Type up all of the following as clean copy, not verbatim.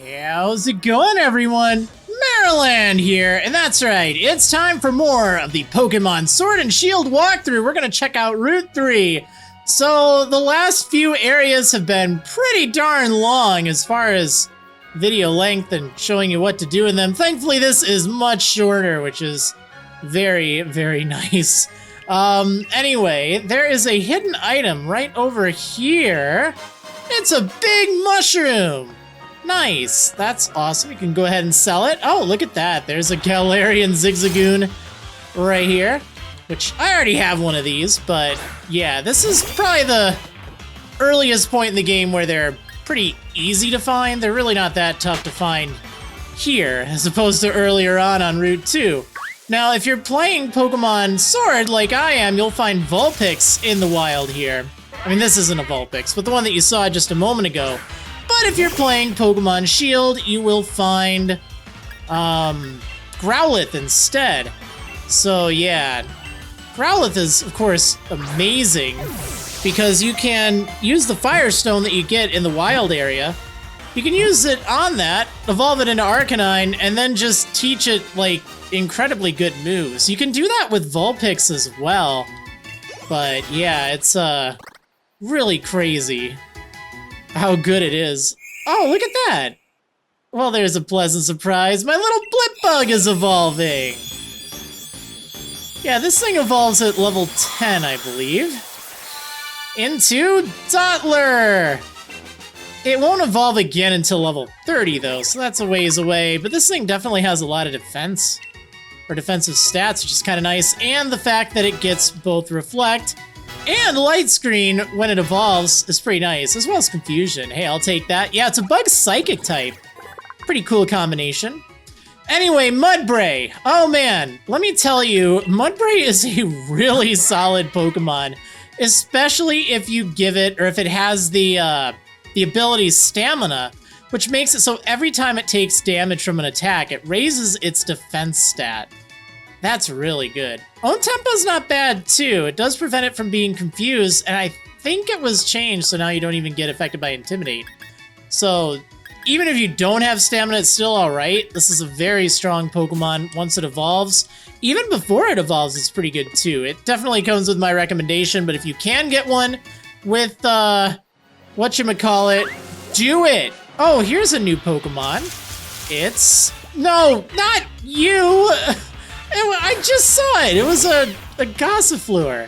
How's it going, everyone? Marriland here, and that's right, it's time for more of the Pokemon Sword and Shield walkthrough. We're gonna check out Route 3. So, the last few areas have been pretty darn long as far as video length and showing you what to do in them. Thankfully, this is much shorter, which is very, very nice. Anyway, there is a hidden item right over here. It's a big mushroom. Nice, that's awesome. You can go ahead and sell it. Oh, look at that. There's a Galarian Zigzagoon right here, which I already have one of these, but yeah, this is probably the earliest point in the game where they're pretty easy to find. They're really not that tough to find here, as opposed to earlier on Route 2. Now, if you're playing Pokemon Sword like I am, you'll find Vulpix in the wild here. I mean, this isn't a Vulpix, but the one that you saw just a moment ago. But if you're playing Pokemon Shield, you will find Growlithe instead. So yeah, Growlithe is, of course, amazing because you can use the Firestone that you get in the wild area. You can use it on that, evolve it into Arcanine, and then just teach it, like, incredibly good moves. You can do that with Vulpix as well. But yeah, it's really crazy how good it is. Oh, look at that! Well, there's a pleasant surprise. My little Blipbug is evolving! Yeah, this thing evolves at level 10, I believe. Into Dottler! It won't evolve again until level 30, though, so that's a ways away. But this thing definitely has a lot of defense, or defensive stats, which is kind of nice. And the fact that it gets both Reflect and Light Screen when it evolves is pretty nice, as well as Confusion. Hey, I'll take that. Yeah, it's a Bug Psychic type. Pretty cool combination. Anyway, Mudbray. Oh man, let me tell you, Mudbray is a really solid Pokemon, especially if you give it, or if it has the ability Stamina, which makes it so every time it takes damage from an attack, it raises its defense stat. That's really good. Own Tempo's not bad too. It does prevent it from being confused, and I think it was changed so now you don't even get affected by Intimidate. So even if you don't have Stamina, it's still alright. This is a very strong Pokemon once it evolves. Even before it evolves, it's pretty good too. It definitely comes with my recommendation, but if you can get one with, whatchamacallit, do it! Oh, here's a new Pokemon. It's... No, not you! I just saw it! It was a Gossifleur.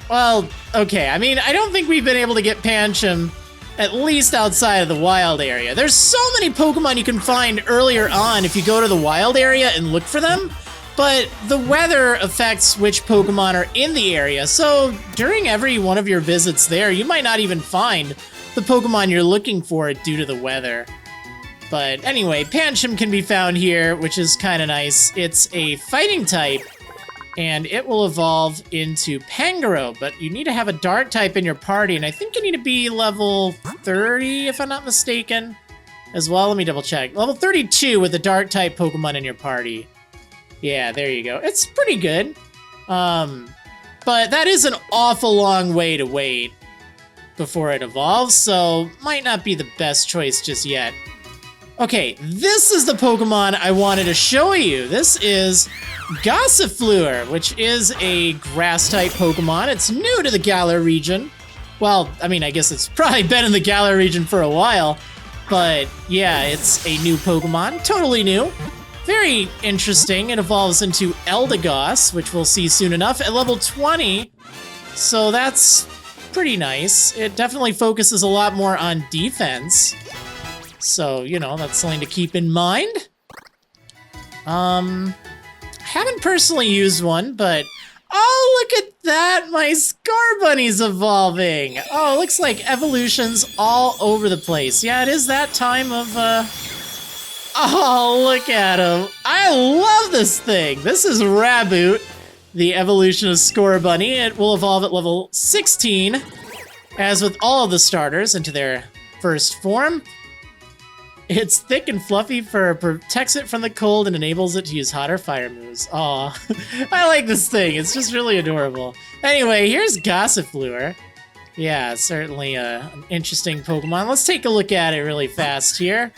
Well, okay, I mean, I don't think we've been able to get Pancham at least outside of the wild area. There's so many Pokemon you can find earlier on if you go to the wild area and look for them, but the weather affects which Pokemon are in the area, so during every one of your visits there, you might not even find the Pokemon you're looking for due to the weather. But anyway, Pancham can be found here, which is kind of nice. It's a fighting type, and it will evolve into Pangoro, but you need to have a dark type in your party, and I think you need to be level 30, if I'm not mistaken, as well. Let me double check. Level 32 with a dark type Pokemon in your party. Yeah, there you go. It's pretty good. But that is an awful long way to wait before it evolves, so might not be the best choice just yet. Okay, this is the Pokemon I wanted to show you. This is Gossifleur, which is a grass-type Pokemon. It's new to the Galar region. Well, I mean, I guess it's probably been in the Galar region for a while, but yeah, it's a new Pokemon, totally new. Very interesting. It evolves into Eldegoss, which we'll see soon enough, at level 20, so that's pretty nice. It definitely focuses a lot more on defense. So, you know, that's something to keep in mind. Haven't personally used one, but... Oh, look at that! My Scarbunny's evolving! Oh, it looks like evolutions all over the place. Yeah, it is that time of, Oh, look at him! I love this thing! This is Raboot, the evolution of Scorbunny. It will evolve at level 16, as with all of the starters, into their first form. Its thick and fluffy fur protects it from the cold and enables it to use hot or fire moves. Aw, I like this thing. It's just really adorable. Anyway, here's Gossifleur. Yeah, certainly an interesting Pokemon. Let's take a look at it really fast here.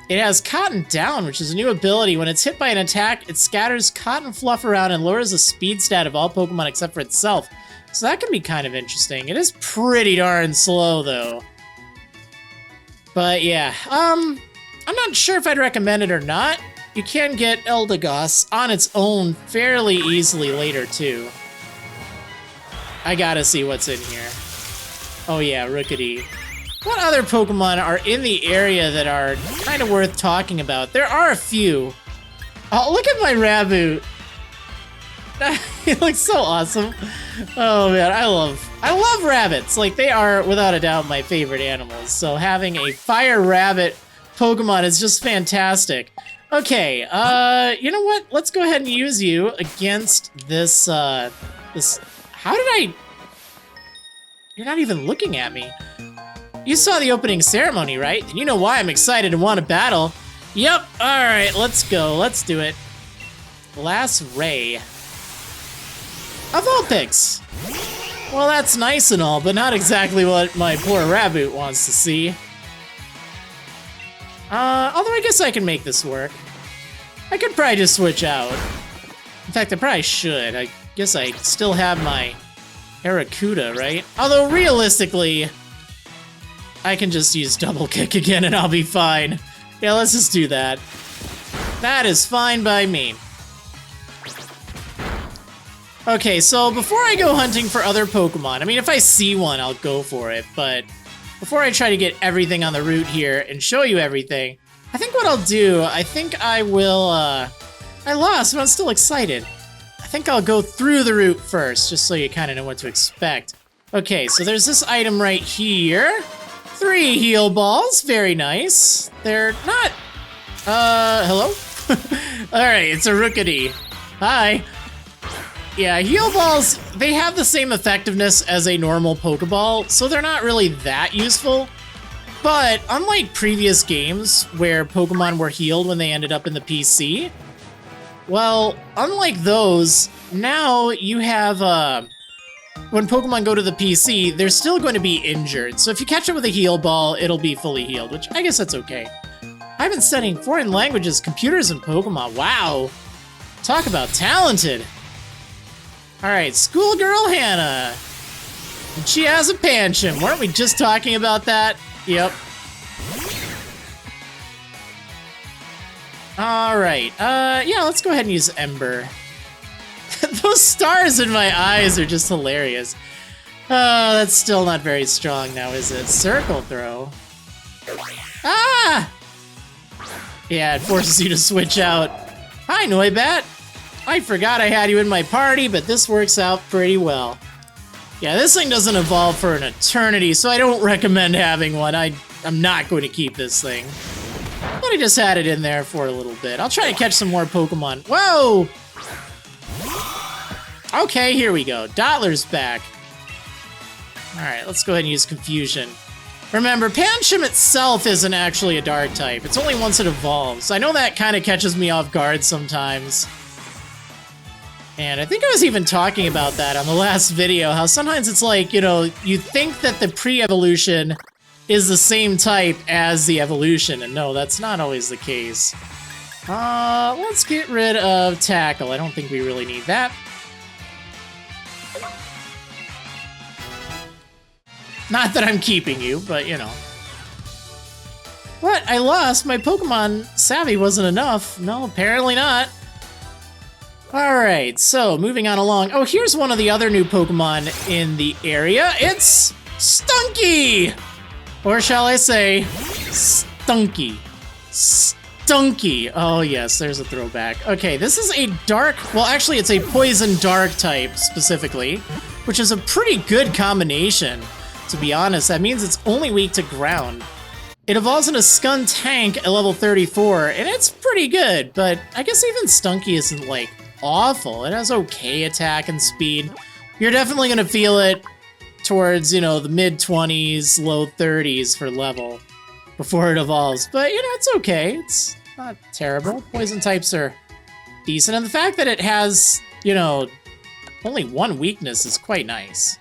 It has Cotton Down, which is a new ability. When it's hit by an attack, it scatters cotton fluff around and lowers the speed stat of all Pokemon except for itself. So that can be kind of interesting. It is pretty darn slow, though. But yeah, I'm not sure if I'd recommend it or not. You can get Eldegoss on its own fairly easily later, too. I gotta see what's in here. Oh yeah, Rookity. What other Pokemon are in the area that are kind of worth talking about? There are a few. Oh, look at my Raboot. He looks so awesome. Oh man, I love rabbits. Like, they are without a doubt my favorite animals. So having a fire rabbit Pokemon is just fantastic. Okay, you know what? Let's go ahead and use you against this, how did I... You're not even looking at me. You saw the opening ceremony, right? And you know why I'm excited and want to battle. Yep, alright, let's go. Let's do it. Last Ray. A Vulpix. Well, that's nice and all, but not exactly what my poor Raboot wants to see. Although I guess I can make this work. I could probably just switch out. In fact, I probably should. I guess I still have my Arrokuda, right? Although, realistically, I can just use Double Kick again and I'll be fine. Yeah, let's just do that. That is fine by me. Okay, so before I go hunting for other Pokemon, I mean, if I see one, I'll go for it, but before I try to get everything on the route here and show you everything, I think what I'll do, I think I will, I lost, but I'm still excited. I think I'll go through the route first, just so you kind of know what to expect. Okay, so there's this item right here. 3 heal balls, very nice. They're not, hello? Alright, it's a Rookity. Hi. Yeah, heal balls, they have the same effectiveness as a normal Pokeball, so they're not really that useful. But unlike previous games where Pokemon were healed when they ended up in the PC, well, unlike those, now you have, when Pokemon go to the PC, they're still going to be injured. So if you catch it with a heal ball, it'll be fully healed, which I guess that's okay. I've been studying foreign languages, computers, and Pokemon. Wow. Talk about talented. Alright, schoolgirl Hannah. And she has a Pancham. Weren't we just talking about that? Yep. Alright, yeah, let's go ahead and use Ember. Those stars in my eyes are just hilarious. Oh, that's still not very strong now, is it? Circle throw. Ah! Yeah, it forces you to switch out. Hi, Noibat. I forgot I had you in my party, but this works out pretty well. Yeah, this thing doesn't evolve for an eternity, so I don't recommend having one. I'm not going to keep this thing. But I just had it in there for a little bit. I'll try to catch some more Pokemon. Whoa! Okay, here we go. Dottler's back. Alright, let's go ahead and use Confusion. Remember, Pancham itself isn't actually a Dark type. It's only once it evolves. I know that kind of catches me off guard sometimes. And I think I was even talking about that on the last video, how sometimes it's like, you know, you think that the pre-evolution is the same type as the evolution, and no, that's not always the case. Let's get rid of Tackle. I don't think we really need that. Not that I'm keeping you, but you know. What? I lost? My Pokemon Savvy wasn't enough. No, apparently not. Alright, so moving on along. Oh, here's one of the other new Pokemon in the area. It's Stunky! Or shall I say, Stunky. Stunky. Oh yes, there's a throwback. Okay, this is a dark, well actually it's a poison dark type specifically, which is a pretty good combination, to be honest. That means it's only weak to ground. It evolves into Skuntank at level 34, and it's pretty good, but I guess even Stunky isn't like awful. It has okay attack and speed. You're definitely gonna feel it towards, you know, the mid-20s, low 30s for level before it evolves. But, you know, it's okay. It's not terrible. Poison types are decent. And the fact that it has, you know, only one weakness is quite nice.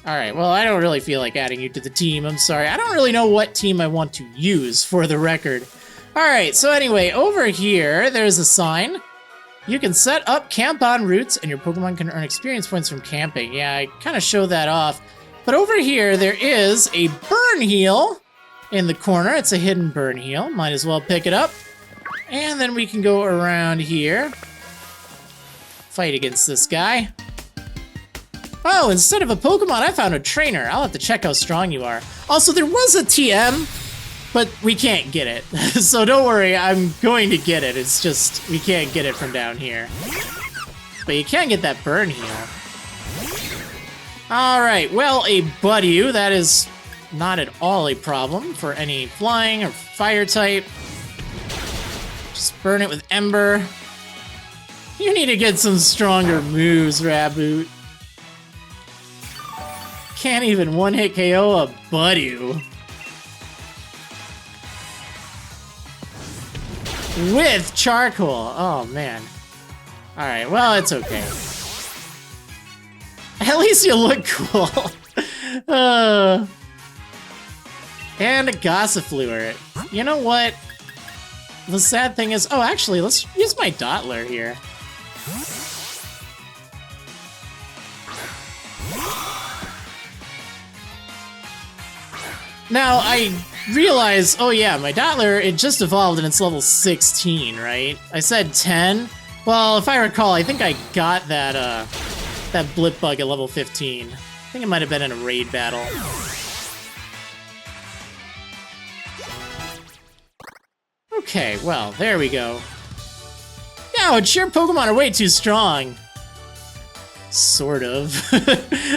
Alright, well, I don't really feel like adding you to the team. I'm sorry. I don't really know what team I want to use, for the record. Alright, so anyway, over here, there's a sign. You can set up camp on routes, and your Pokemon can earn experience points from camping. Yeah, I kind of show that off. But over here, there is a burn heal in the corner. It's a hidden burn heal. Might as well pick it up. And then we can go around here. Fight against this guy. Oh, instead of a Pokemon, I found a trainer. I'll have to check how strong you are. Also, there was a TM, but we can't get it. So don't worry, I'm going to get it. It's just, we can't get it from down here. But you can get that burn heal. Alright, well, a Budew, that is not at all a problem for any flying or fire type. Just burn it with Ember. You need to get some stronger moves, Raboot. Can't even one-hit KO a Budew. With charcoal. Oh, man. Alright, well, it's okay. At least you look cool. And a Gossifleur. You know what? The sad thing is... Oh, actually, let's use my Dottler here. Now, I realize... Oh, yeah, my Dottler, it just evolved and it's level 16, right? I said 10? Well, if I recall, I think I got that, that Blip Bug at level 15. I think it might have been in a raid battle. Okay, well, there we go. Ouch, your Pokemon are way too strong. Sort of.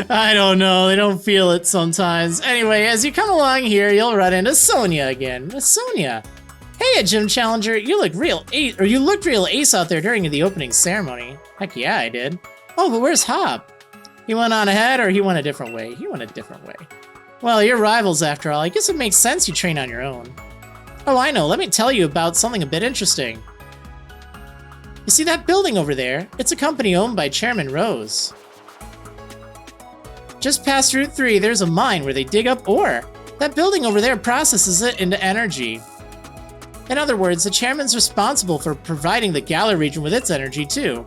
I don't know, they don't feel it sometimes. Anyway, as you come along here, you'll run into Sonia again. Miss Sonia. Hey, Gym Challenger, you looked real ace out there during the opening ceremony. Heck yeah, I did. Oh, but where's Hop? He went on ahead, or he went a different way? He went a different way. Well, you're rivals after all. I guess it makes sense you train on your own. Oh, I know. Let me tell you about something a bit interesting. You see that building over there? It's a company owned by Chairman Rose. Just past Route 3, there's a mine where they dig up ore. That building over there processes it into energy. In other words, the chairman's responsible for providing the Galar region with its energy, too.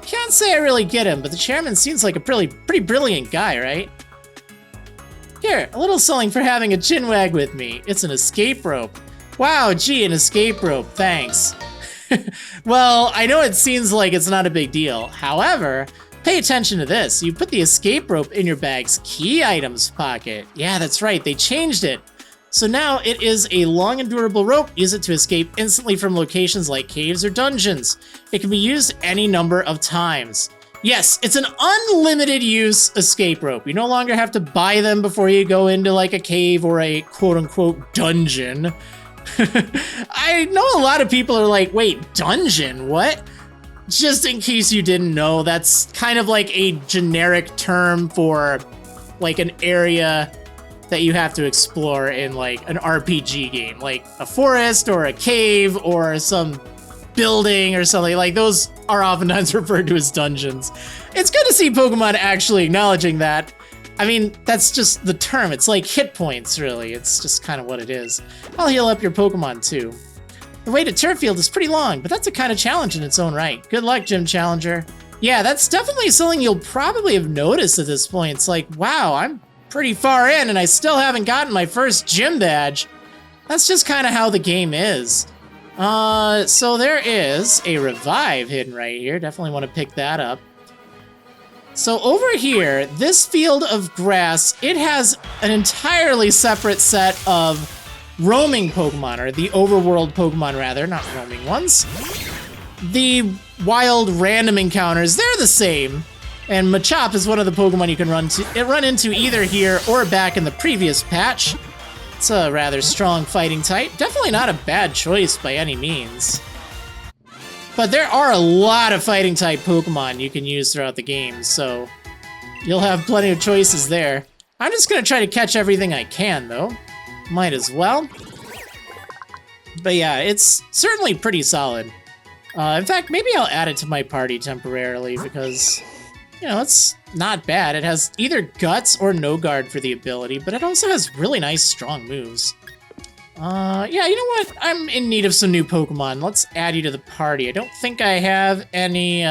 Can't say I really get him, but the chairman seems like a pretty brilliant guy, right? Here, a little something for having a chinwag with me. It's an escape rope. Wow, gee, an escape rope, thanks. Well, I know it seems like it's not a big deal. However, pay attention to this. You put the escape rope in your bag's key items pocket. Yeah, that's right, they changed it. So now it is a long and durable rope. Use it to escape instantly from locations like caves or dungeons. It can be used any number of times. Yes, it's an unlimited use escape rope. You no longer have to buy them before you go into like a cave or a quote-unquote dungeon. I know a lot of people are like, wait, dungeon, what? Just in case you didn't know, that's kind of like a generic term for like an area that you have to explore in like an RPG game, like a forest or a cave or some building or something. Like those are oftentimes referred to as dungeons. It's good to see Pokemon actually acknowledging that. I mean, that's just the term. It's like hit points, really. It's just kind of what it is. I'll heal up your Pokemon, too. The way to Turffield is pretty long, but that's a kind of challenge in its own right. Good luck, Gym Challenger. Yeah, that's definitely something you'll probably have noticed at this point. It's like, wow, I'm pretty far in, and I still haven't gotten my first gym badge. That's just kind of how the game is. So there is a revive hidden right here. Definitely want to pick that up. So over here, this field of grass, it has an entirely separate set of roaming Pokemon, or the overworld Pokemon rather, not roaming ones. The wild random encounters, they're the same. And Machop is one of the Pokemon you can run into either here or back in the previous patch. It's a rather strong fighting type. Definitely not a bad choice by any means. But there are a lot of fighting type Pokemon you can use throughout the game, so you'll have plenty of choices there. I'm just gonna try to catch everything I can, though. Might as well. But yeah, it's certainly pretty solid. In fact, maybe I'll add it to my party temporarily, because You know, it's not bad. It has either Guts or No Guard for the ability, but it also has really nice, strong moves. Yeah, you know what? I'm in need of some new Pokemon. Let's add you to the party. I don't think I have any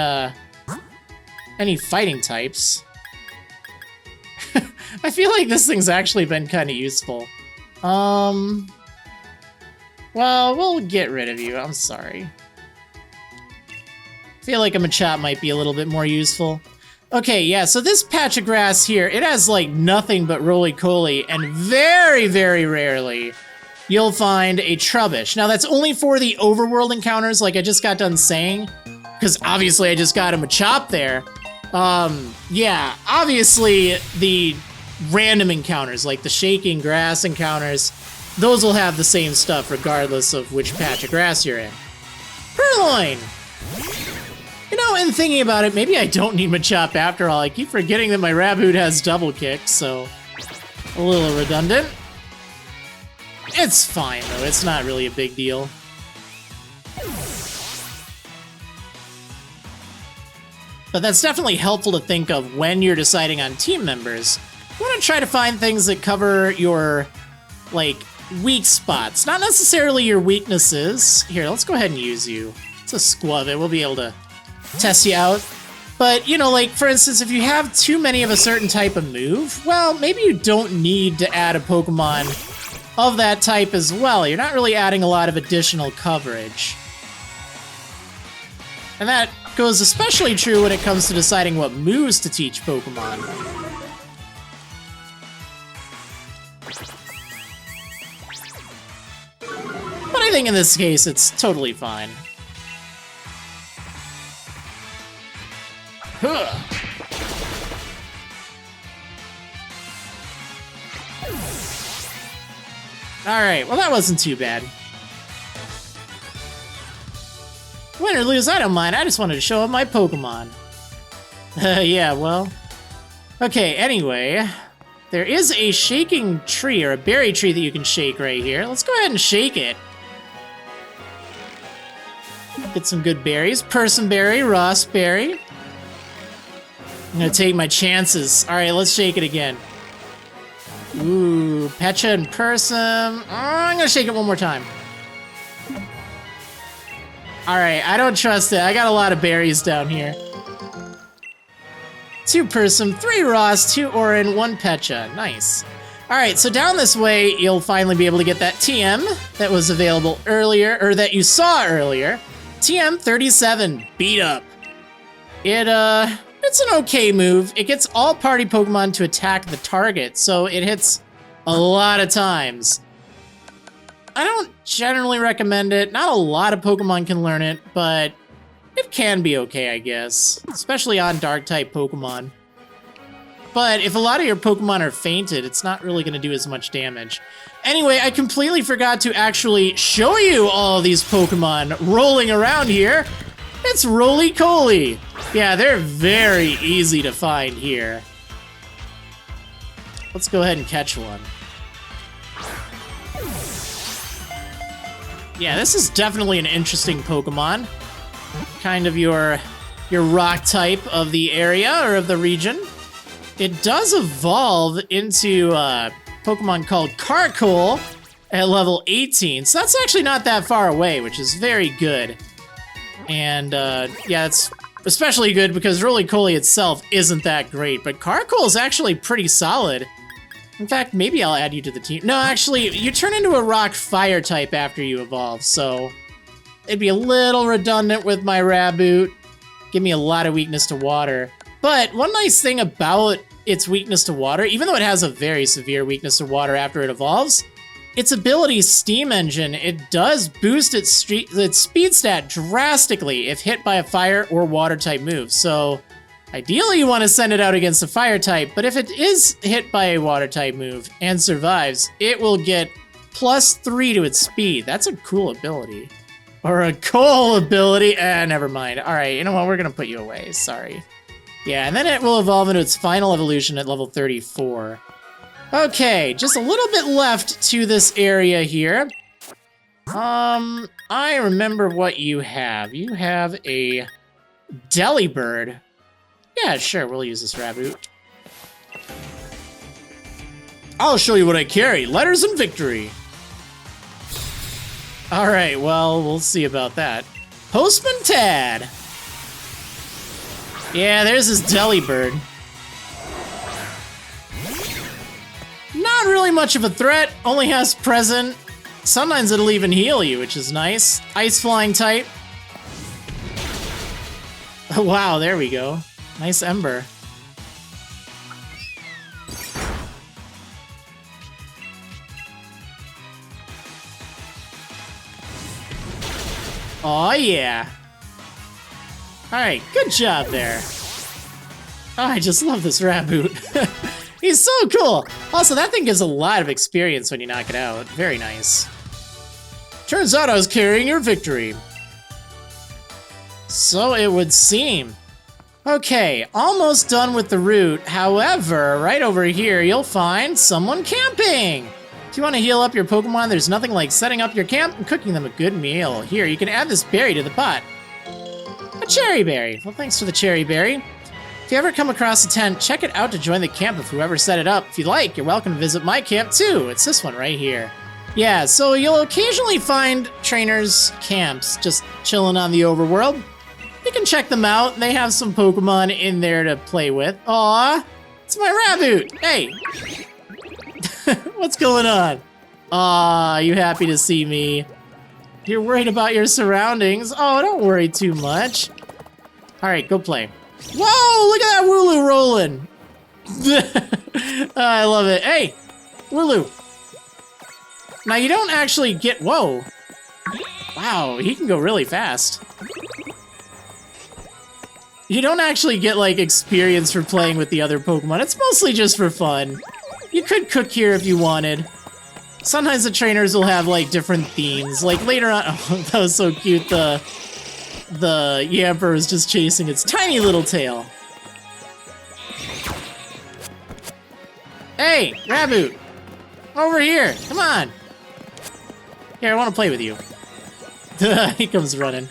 fighting types. I feel like this thing's actually been kind of useful. Well, we'll get rid of you. I'm sorry. I feel like a Machop might be a little bit more useful. Okay, yeah, so this patch of grass here, it has, like, nothing but roly-poly, and very, very rarely you'll find a Trubbish. Now, that's only for the overworld encounters, like I just got done saying, because obviously I just got a Machop there. Yeah, obviously the random encounters, like the shaking grass encounters, those will have the same stuff regardless of which patch of grass you're in. Purloin! You know, in thinking about it, maybe I don't need Machop after all. I keep forgetting that my Raboot has double kick, so a little redundant. It's fine, though. It's not really a big deal. But that's definitely helpful to think of when you're deciding on team members. You want to try to find things that cover your, like, weak spots. Not necessarily your weaknesses. Here, let's go ahead and use you. It's a Squavit. We'll be able to test you out. But, you know, like, for instance, if you have too many of a certain type of move, well, maybe you don't need to add a Pokemon of that type as well. You're not really adding a lot of additional coverage. And that goes especially true when it comes to deciding what moves to teach Pokemon. But I think in this case, it's totally fine. Alright, well that wasn't too bad. Win or lose, I don't mind. I just wanted to show off my Pokemon. Yeah, well. Okay, anyway. There is a shaking tree, or a berry tree that you can shake right here. Let's go ahead and shake it. Get some good berries. Personberry, Rossberry. I'm gonna take my chances. Alright, let's shake it again. Ooh, Pecha and Persum. Oh, I'm gonna shake it one more time. Alright, I don't trust it. I got a lot of berries down here. 2 Persum, 3 Ross, 2 Orin, 1 Pecha. Nice. Alright, so down this way, you'll finally be able to get that TM that was available earlier, or that you saw earlier. TM37, Beat Up. It's an okay move. It gets all party Pokemon to attack the target, so it hits a lot of times. I don't generally recommend it. Not a lot of Pokemon can learn it, but it can be okay, I guess. Especially on Dark-type Pokemon. But if a lot of your Pokemon are fainted, it's not really going to do as much damage. Anyway, I completely forgot to actually show you all of these Pokemon rolling around here. It's Roly-Poly. Yeah, they're very easy to find here. Let's go ahead and catch one. Yeah, this is definitely an interesting Pokemon. Kind of your rock type of the area or of the region. It does evolve into a Pokemon called Carkol at level 18. So that's actually not that far away, which is very good. And yeah, it's especially good because Roly-Poly itself isn't that great, but Carkol is actually pretty solid. In fact, maybe I'll add you to the team. No, actually, you turn into a rock-fire type after you evolve, so it'd be a little redundant with my Raboot. Give me a lot of weakness to water. But one nice thing about its weakness to water, even though it has a very severe weakness to water after it evolves, its ability Steam Engine, it does boost its speed stat drastically if hit by a fire or water type move. So ideally you want to send it out against a fire type, but if it is hit by a water type move and survives, it will get +3 to its speed. That's a cool ability. Or a cool ability. Never mind. Alright, you know what? We're gonna put you away. Sorry. Yeah, and then it will evolve into its final evolution at level 34. Okay, just a little bit left to this area here. I remember what you have. You have a Delibird. Yeah, sure, we'll use this Raboot. I'll show you what I carry. Letters and victory. All right, well, we'll see about that. Postman Tad. Yeah, there's his Delibird. Not really much of a threat, only has present. Sometimes it'll even heal you, which is nice. Ice flying type. Oh, wow, there we go. Nice Ember. Oh yeah. Alright, good job there. Oh, I just love this Raboot. He's so cool. Also, that thing gives a lot of experience when you knock it out. Very nice. Turns out I was carrying your victory. So it would seem. Okay, almost done with the route. However, right over here, you'll find someone camping. If you want to heal up your Pokemon, there's nothing like setting up your camp and cooking them a good meal. Here, you can add this berry to the pot. A cherry berry. Well, thanks for the cherry berry. If you ever come across a tent, check it out to join the camp of whoever set it up. If you'd like, you're welcome to visit my camp too. It's this one right here. Yeah, so you'll occasionally find trainers' camps just chilling on the overworld. You can check them out. They have some Pokemon in there to play with. Aw, it's my Raboot. Hey. What's going on? Aw, you happy to see me? You're worried about your surroundings? Oh, don't worry too much. All right, go play. Whoa, look at that Wooloo rolling. I love it. Hey, Wooloo. Now you don't actually get, whoa. Wow, he can go really fast. You don't actually get like experience for playing with the other Pokemon. It's mostly just for fun. You could cook here if you wanted. Sometimes the trainers will have like different themes. Like later on, oh, that was so cute. The Yamper was just chasing its tiny little tail. Hey, Raboot, over here, come on. Here, I want to play with you. He comes running.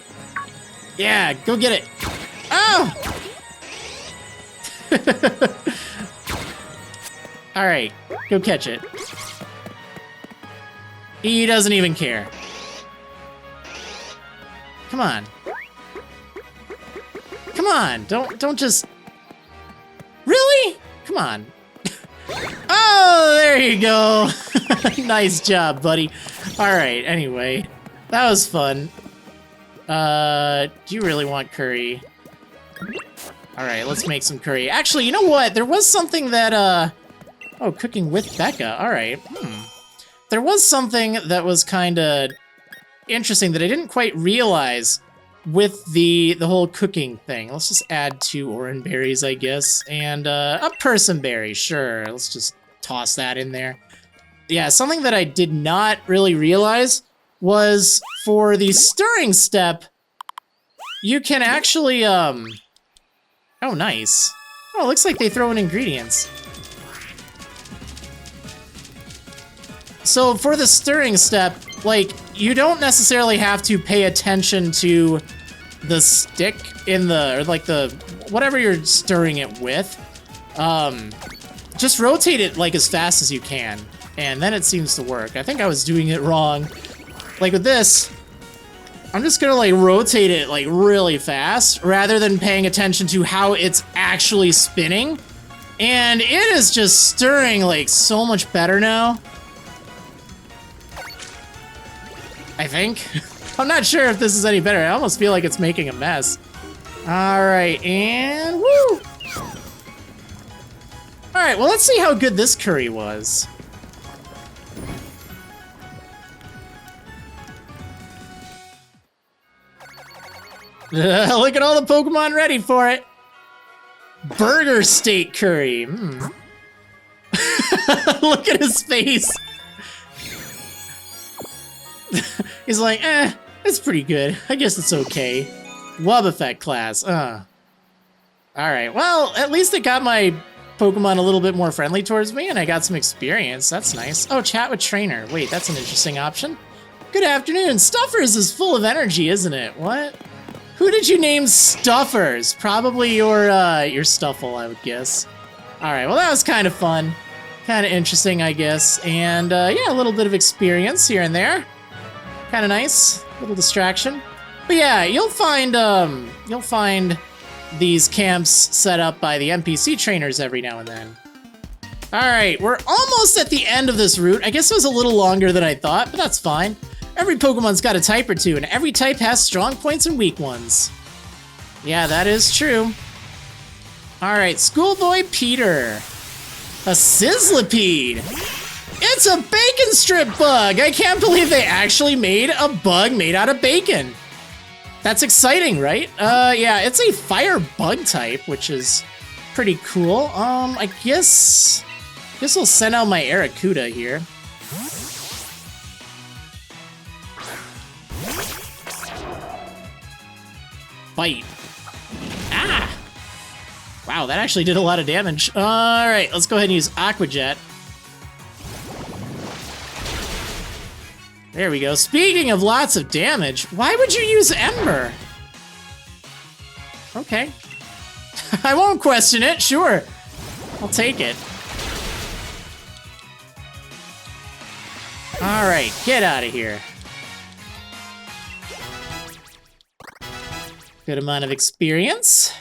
Yeah, go get it. Oh! Alright, go catch it. He doesn't even care. Come on. Come on, don't just... Really? Come on. Oh, there you go. Nice job, buddy. Alright, anyway. That was fun. Do you really want curry? Alright, let's make some curry. Actually, you know what? There was something that, oh, cooking with Becca. Alright. There was something that was kinda interesting that I didn't quite realize with the whole cooking thing. Let's just add 2 orange berries, I guess, and a person berry, sure. Let's just toss that in there. Yeah, something that I did not really realize was for the stirring step, you can actually, oh, nice. Oh, it looks like they throw in ingredients. So for the stirring step, like, you don't necessarily have to pay attention to the stick in the, or like the, whatever you're stirring it with. Just rotate it like as fast as you can, and then it seems to work. I think I was doing it wrong. Like with this, I'm just gonna like rotate it like really fast rather than paying attention to how it's actually spinning. And it is just stirring like so much better now. I think. I'm not sure if this is any better. I almost feel like it's making a mess. All right, and woo! All right, well, let's see how good this curry was. Look at all the Pokemon ready for it. Burger steak curry. Look at his face. He's like, it's pretty good. I guess it's okay. Wobbuffet class, Alright, well, at least it got my Pokemon a little bit more friendly towards me, and I got some experience. That's nice. Oh, chat with trainer. Wait, that's an interesting option. Good afternoon. Stuffers is full of energy, isn't it? What? Who did you name Stuffers? Probably your Stuffle, I would guess. All right, well, that was kind of fun. Kind of interesting, I guess. And yeah, a little bit of experience here and there. Kind of nice, little distraction. But yeah, you'll find these camps set up by the NPC trainers every now and then. All right, we're almost at the end of this route. I guess it was a little longer than I thought, but that's fine. Every Pokemon's got a type or two, and every type has strong points and weak ones. Yeah, that is true. All right, Schoolboy Peter. A Sizzlipede. It's a bacon strip bug. I can't believe they actually made a bug made out of bacon. That's exciting, right? Yeah, it's a fire bug type, which is pretty cool. I guess I'll send out my Arrokuda here. Bite. Ah! Wow, that actually did a lot of damage. All right, let's go ahead and use Aqua Jet. There we go. Speaking of lots of damage, why would you use Ember? Okay. I won't question it, sure. I'll take it. All right, get out of here. Good amount of experience.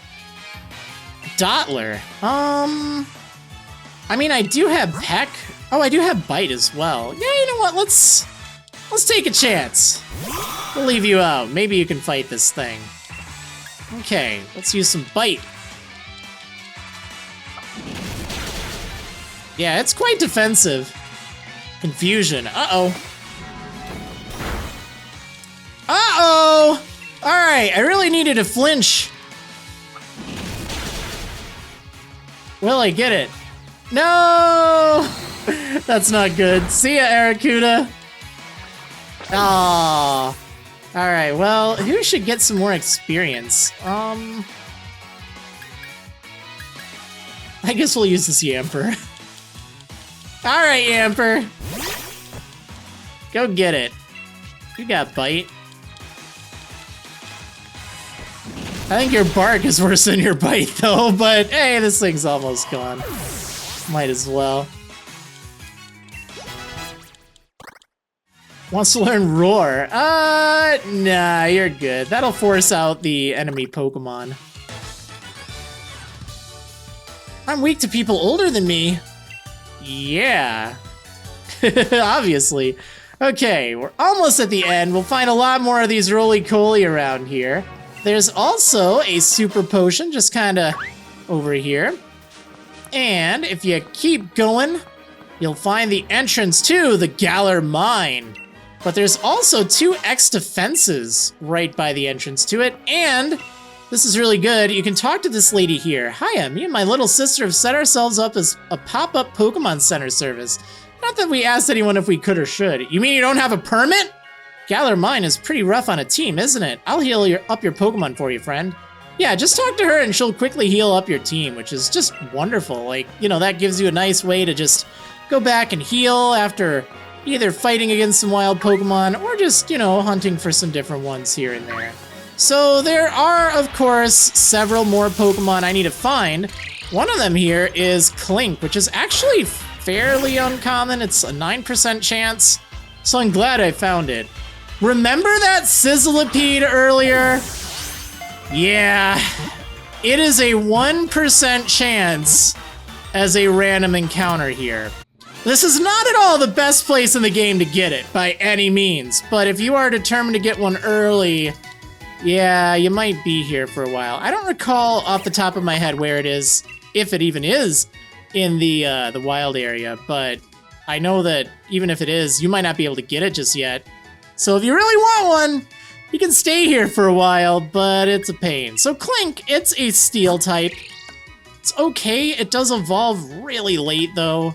Dottler. I mean, I do have Peck. Oh, I do have Bite as well. Yeah, you know what? Let's take a chance. We'll leave you out. Maybe you can fight this thing. Okay, let's use some Bite. Yeah, it's quite defensive. Confusion. Uh-oh. Uh-oh! Alright, I really needed to flinch. Will I get it? No! That's not good. See ya, Arrokuda. Aww. Alright, well, who should get some more experience? I guess we'll use this Yamper. Alright, Yamper. Go get it. You got Bite. I think your Bark is worse than your Bite, though, but hey, this thing's almost gone. Might as well. Wants to learn Roar. Nah, you're good. That'll force out the enemy Pokemon. I'm weak to people older than me. Yeah. Obviously. Okay, we're almost at the end. We'll find a lot more of these roly-coly around here. There's also a super potion just kind of over here. And if you keep going, you'll find the entrance to the Galar Mine. But there's also 2 X defenses right by the entrance to it. And this is really good. You can talk to this lady here. Hiya, me and my little sister have set ourselves up as a pop-up Pokemon Center service. Not that we asked anyone if we could or should. You mean you don't have a permit? Galar Mine is pretty rough on a team, isn't it? I'll heal up your Pokemon for you, friend. Yeah, just talk to her and she'll quickly heal up your team, which is just wonderful. Like, you know, that gives you a nice way to just go back and heal after either fighting against some wild Pokemon or just, you know, hunting for some different ones here and there. So there are, of course, several more Pokemon I need to find. One of them here is Clink, which is actually fairly uncommon. It's a 9% chance, so I'm glad I found it. Remember that Sizzlipede earlier? Yeah, it is a 1% chance as a random encounter here. This is not at all the best place in the game to get it, by any means, but if you are determined to get one early, yeah, you might be here for a while. I don't recall off the top of my head where it is, if it even is, in the wild area, but I know that even if it is, you might not be able to get it just yet. So if you really want one, you can stay here for a while, but it's a pain. So Clink, it's a steel type. It's okay, it does evolve really late though,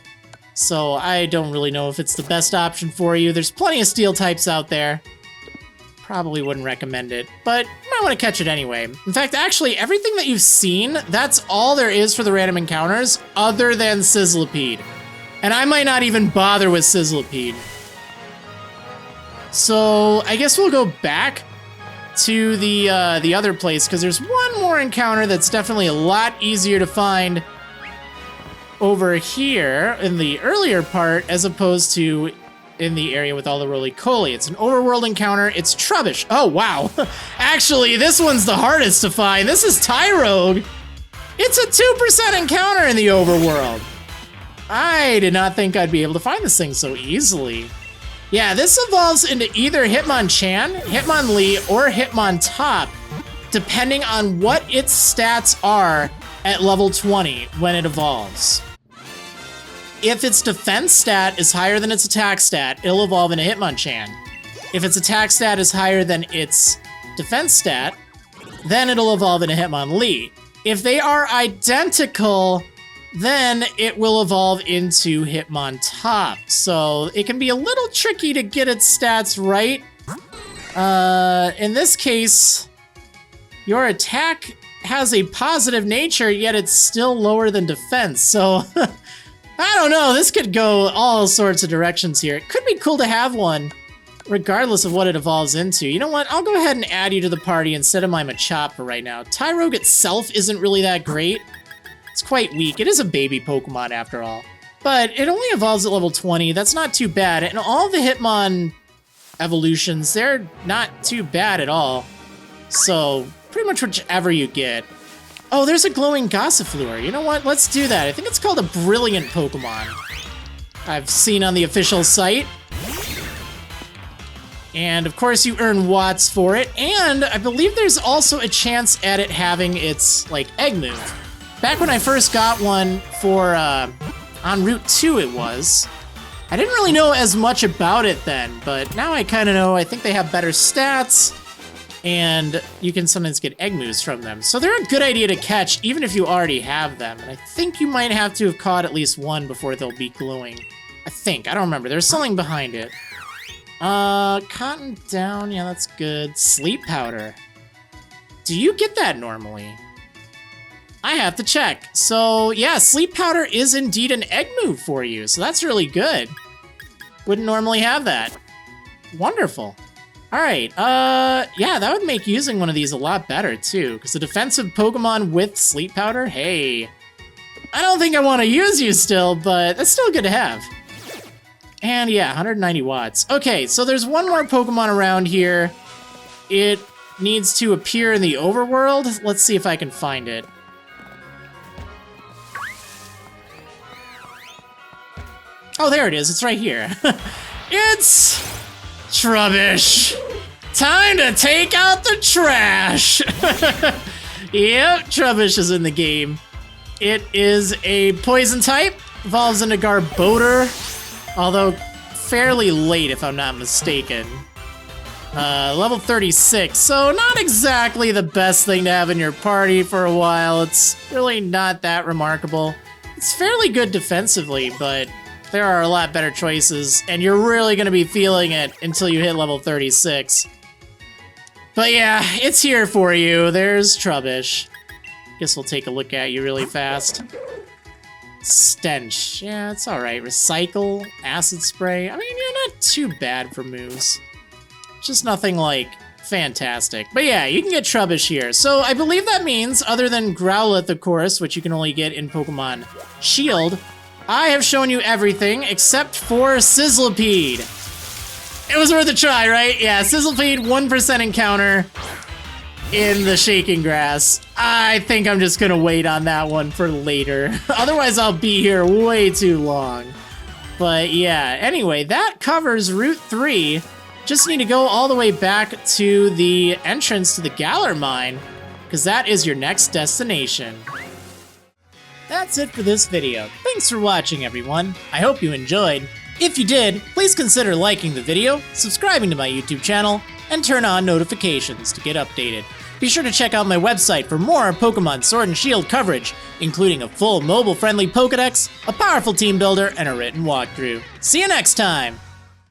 so I don't really know if it's the best option for you. There's plenty of steel types out there. Probably wouldn't recommend it, but you might want to catch it anyway. In fact, actually, everything that you've seen, that's all there is for the random encounters, other than Sizzlipede. And I might not even bother with Sizzlipede. So I guess we'll go back to the other place, because there's one more encounter that's definitely a lot easier to find over here in the earlier part as opposed to in the area with all the roly-coly. It's an overworld encounter. It's Trubbish. Oh, wow. Actually, this one's the hardest to find. This is Tyrogue. It's a 2% encounter in the overworld. I did not think I'd be able to find this thing so easily. Yeah, this evolves into either Hitmonchan, Hitmonlee, or Hitmontop, depending on what its stats are at level 20 when it evolves. If its defense stat is higher than its attack stat, it'll evolve into Hitmonchan. If its attack stat is higher than its defense stat, then it'll evolve into Hitmonlee. If they are identical, then it will evolve into Hitmontop. So it can be a little tricky to get its stats right. In this case, your attack has a positive nature, yet it's still lower than defense. So I don't know, this could go all sorts of directions here. It could be cool to have one, regardless of what it evolves into. You know what, I'll go ahead and add you to the party instead of my Machop for right now. Tyrogue itself isn't really that great. It's quite weak. It is a baby Pokemon after all. But it only evolves at level 20, that's not too bad. And all the Hitmon evolutions, they're not too bad at all. So, pretty much whichever you get. Oh, there's a glowing Gossifleur. You know what? Let's do that. I think it's called a Brilliant Pokemon. I've seen on the official site. And of course you earn Watts for it. And I believe there's also a chance at it having its, like, egg move. Back when I first got one for, on Route 2 it was. I didn't really know as much about it then, but now I kind of know. I think they have better stats. And you can sometimes get egg moves from them. So they're a good idea to catch, even if you already have them. And I think you might have to have caught at least one before they'll be glowing. I think. I don't remember. There's something behind it. Cotton down. Yeah, that's good. Sleep powder. Do you get that normally? I have to check. So, yeah, sleep powder is indeed an egg move for you. So that's really good. Wouldn't normally have that. Wonderful. All right, yeah, that would make using one of these a lot better, too, because a defensive Pokemon with Sleep Powder, hey. I don't think I want to use you still, but that's still good to have. And yeah, 190 watts. Okay, so there's one more Pokemon around here. It needs to appear in the overworld. Let's see if I can find it. Oh, there it is. It's right here. It's Trubbish. Time to take out the trash. Yep, Trubbish is in the game. It is a poison type. Evolves into Garbodor, although fairly late if I'm not mistaken. Level 36, so not exactly the best thing to have in your party for a while. It's really not that remarkable. It's fairly good defensively, but there are a lot better choices, and you're really going to be feeling it until you hit level 36. But yeah, it's here for you. There's Trubbish. Guess we'll take a look at you really fast. Stench. Yeah, it's alright. Recycle. Acid Spray. I mean, you're not too bad for moves. Just nothing, like, fantastic. But yeah, you can get Trubbish here. So I believe that means, other than Growlithe, of course, which you can only get in Pokemon Shield, I have shown you everything except for Sizzlipede. It was worth a try, right? Yeah, Sizzlipede, 1% encounter in the Shaking Grass. I think I'm just gonna wait on that one for later. Otherwise, I'll be here way too long. But yeah, anyway, that covers Route 3. Just need to go all the way back to the entrance to the Galar mine, because that is your next destination. That's it for this video. Thanks for watching, everyone. I hope you enjoyed. If you did, please consider liking the video, subscribing to my YouTube channel, and turn on notifications to get updated. Be sure to check out my website for more Pokemon Sword and Shield coverage, including a full mobile-friendly Pokédex, a powerful team builder, and a written walkthrough. See you next time!